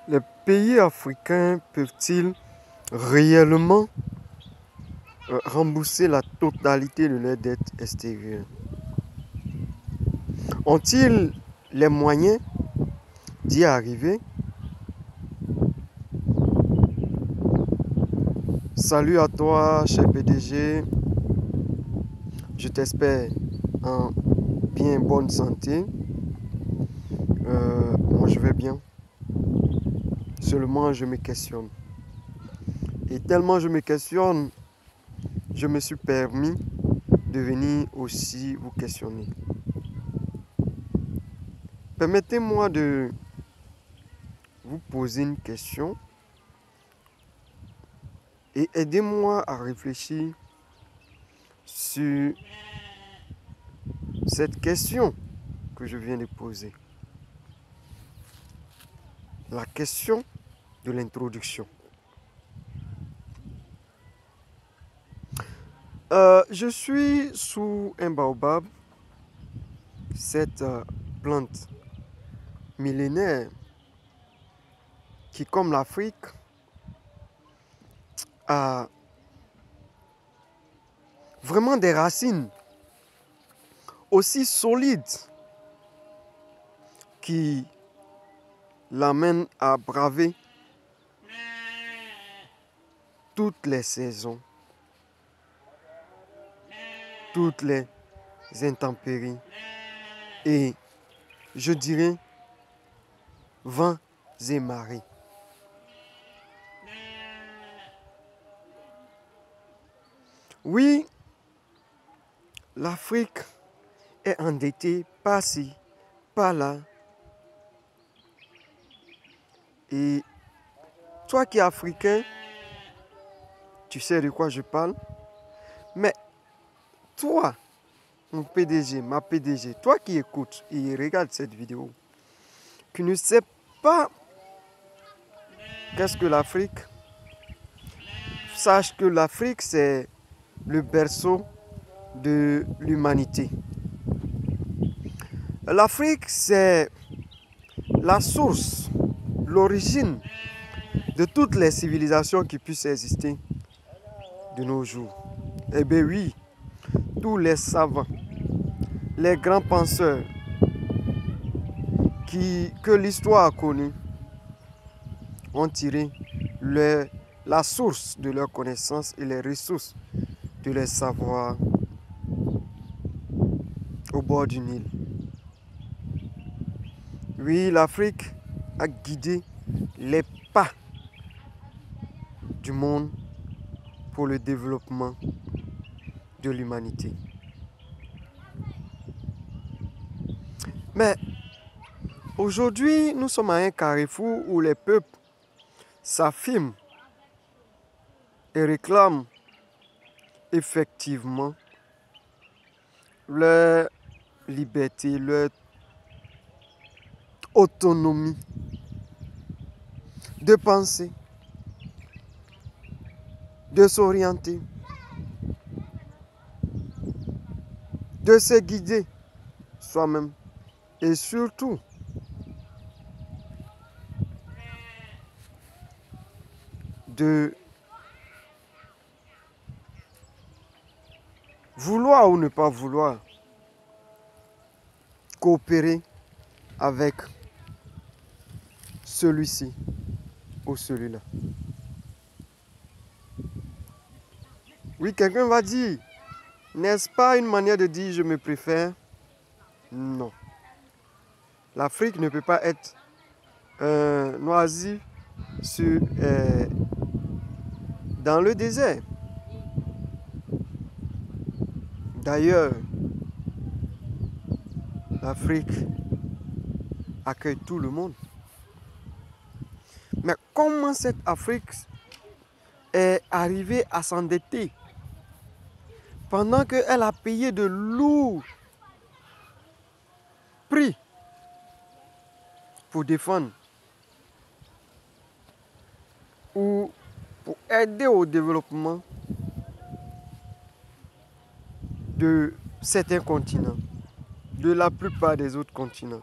Les pays africains peuvent-ils réellement rembourser la totalité de leur dette extérieure? Ont-ils les moyens d'y arriver? Salut à toi, cher PDG. Je t'espère en bien bonne santé. Moi, je vais bien. Seulement, je me questionne. Et tellement je me questionne, je me suis permis de venir aussi vous questionner. Permettez-moi de vous poser une question et aidez-moi à réfléchir sur cette question que je viens de poser. La question de l'introduction. Je suis sous un baobab, cette plante millénaire qui, comme l'Afrique, a vraiment des racines aussi solides qui l'amènent à braver toutes les saisons, toutes les intempéries et, je dirais, vents et marées. Oui, l'Afrique est endettée par-ci, par-là. Et toi qui es africain, tu sais de quoi je parle. Mais toi, mon PDG, ma PDG, toi qui écoutes et regardes cette vidéo, qui ne sais pas qu'est-ce que l'Afrique, sache que l'Afrique, c'est le berceau de l'humanité. L'Afrique, c'est la source, l'origine de toutes les civilisations qui puissent exister de nos jours. Eh bien oui, tous les savants, les grands penseurs que l'histoire a connus ont tiré la source de leurs connaissances et les ressources de leur savoir au bord du Nil. Oui, l'Afrique a guidé les pas du monde pour le développement de l'humanité. Mais aujourd'hui, nous sommes à un carrefour où les peuples s'affirment et réclament effectivement leur liberté, leur autonomie de penser, de s'orienter, de se guider soi-même et surtout de vouloir ou ne pas vouloir coopérer avec celui-ci ou celui-là. Oui, quelqu'un va dire, n'est-ce pas une manière de dire je me préfère? Non. L'Afrique ne peut pas être noisue dans le désert. D'ailleurs, l'Afrique accueille tout le monde. Mais comment cette Afrique est arrivée à s'endetter pendant qu'elle a payé de lourds prix pour défendre ou pour aider au développement de certains continents, de la plupart des autres continents?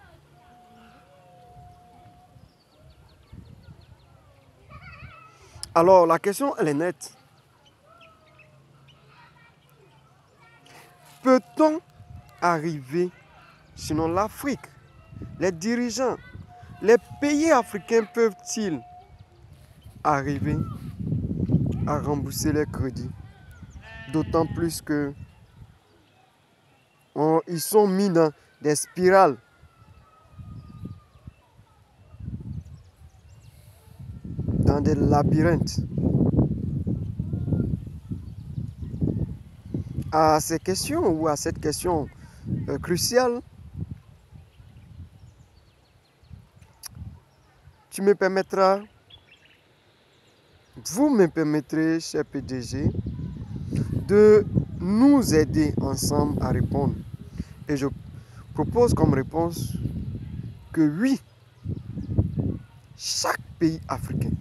Alors la question, elle est nette. Peut-on arriver, sinon l'Afrique, les dirigeants, les pays africains peuvent-ils arriver à rembourser les crédits? D'autant plus que ils sont mis dans des spirales. Dans des labyrinthes. À ces questions ou à cette question cruciale, tu me permettras, vous me permettrez, cher PDG, de nous aider ensemble à répondre. Et je propose comme réponse que oui, chaque pays africain,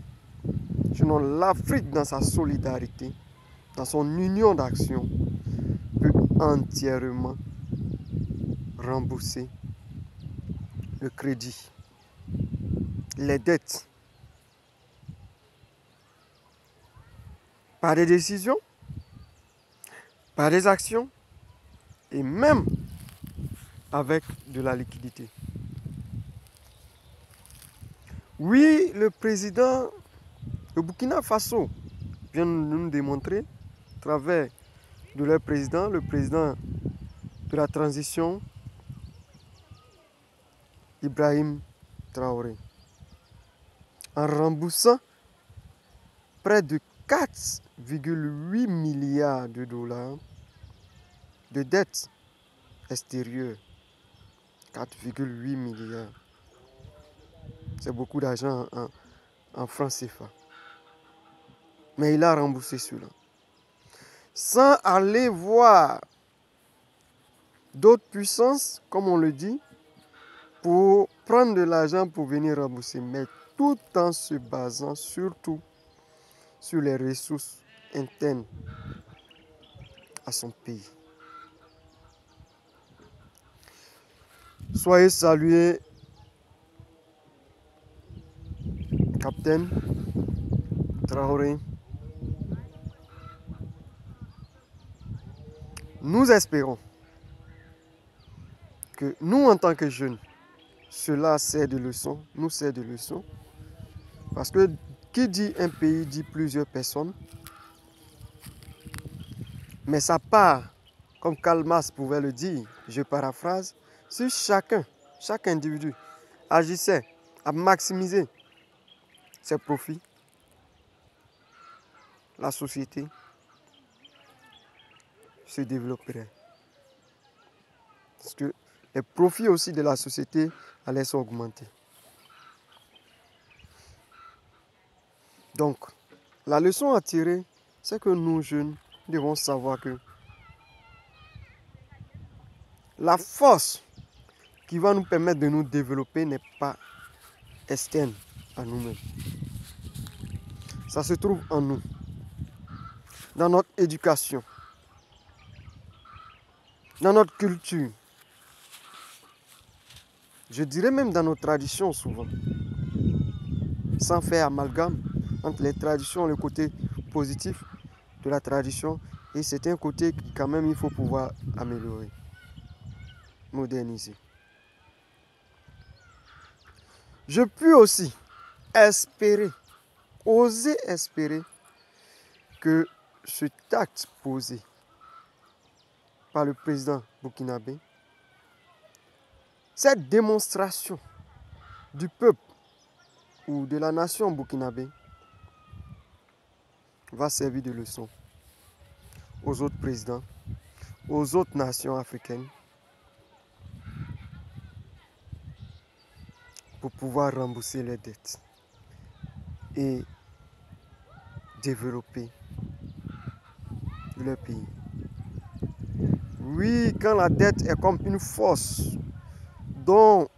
sinon l'Afrique dans sa solidarité, dans son union d'action, peut entièrement rembourser le crédit, les dettes, par des décisions, par des actions et même avec de la liquidité. Oui, le président de Burkina Faso vient de nous démontrer, à travers de leur président, le président de la transition, Ibrahim Traoré, en remboursant près de 4,8 milliards de dollars de dettes extérieures. 4,8 milliards. C'est beaucoup d'argent en francs CFA. Mais il a remboursé cela. Sans aller voir d'autres puissances, comme on le dit, pour prendre de l'argent pour venir rembourser. Mais tout en se basant surtout sur les ressources internes à son pays. Soyez salués, Capitaine Traoré. Nous espérons que nous, en tant que jeunes, cela sert de leçon, nous sert de leçon. Parce que qui dit un pays dit plusieurs personnes. Mais ça part, comme Karl Marx pouvait le dire, je paraphrase, si chacun, chaque individu agissait à maximiser ses profits, la société se développerait. Parce que les profits aussi de la société allaient s'augmenter. Donc, la leçon à tirer, c'est que nous, jeunes, devons savoir que la force qui va nous permettre de nous développer n'est pas externe à nous-mêmes. Ça se trouve en nous, dans notre éducation, dans notre culture. Je dirais même dans nos traditions souvent. Sans faire amalgame entre les traditions, le côté positif de la tradition et c'est un côté qui quand même il faut pouvoir améliorer, moderniser. Je puis aussi espérer, oser espérer que cet acte posé par le président burkinabé, cette démonstration du peuple ou de la nation burkinabé va servir de leçon aux autres présidents, aux autres nations africaines pour pouvoir rembourser les dettes et développer leur pays. Oui, quand la dette est comme une force dont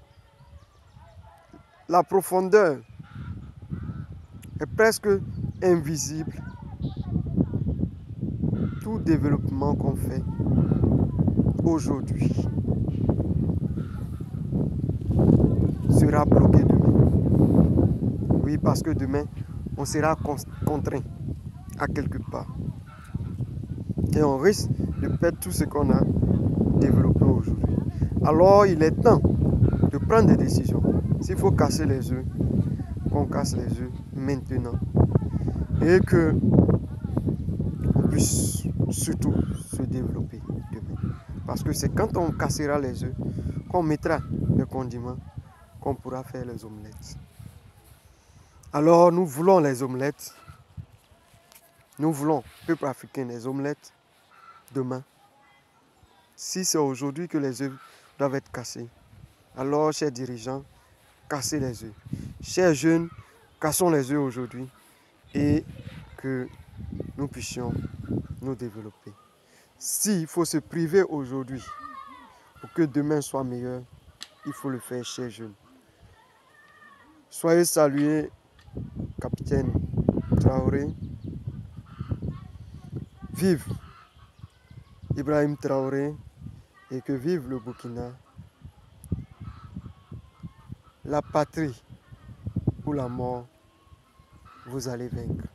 la profondeur est presque invisible, tout développement qu'on fait aujourd'hui sera bloqué demain. Oui, parce que demain, on sera contraint à quelque part. Et on risque de perdre tout ce qu'on a développé aujourd'hui. Alors il est temps de prendre des décisions. S'il faut casser les œufs, qu'on casse les œufs maintenant. Et que on puisse surtout se développer demain. Parce que c'est quand on cassera les œufs qu'on mettra les condiments qu'on pourra faire les omelettes. Alors nous voulons les omelettes. Nous voulons, peuple africain, les omelettes demain. Si c'est aujourd'hui que les œufs doivent être cassés, alors, chers dirigeants, cassez les œufs. Chers jeunes, cassons les œufs aujourd'hui et que nous puissions nous développer. S'il faut se priver aujourd'hui pour que demain soit meilleur, il faut le faire, chers jeunes. Soyez salués, capitaine Traoré. Vive Ibrahim Traoré et que vive le Burkina. La patrie ou la mort, vous allez vaincre.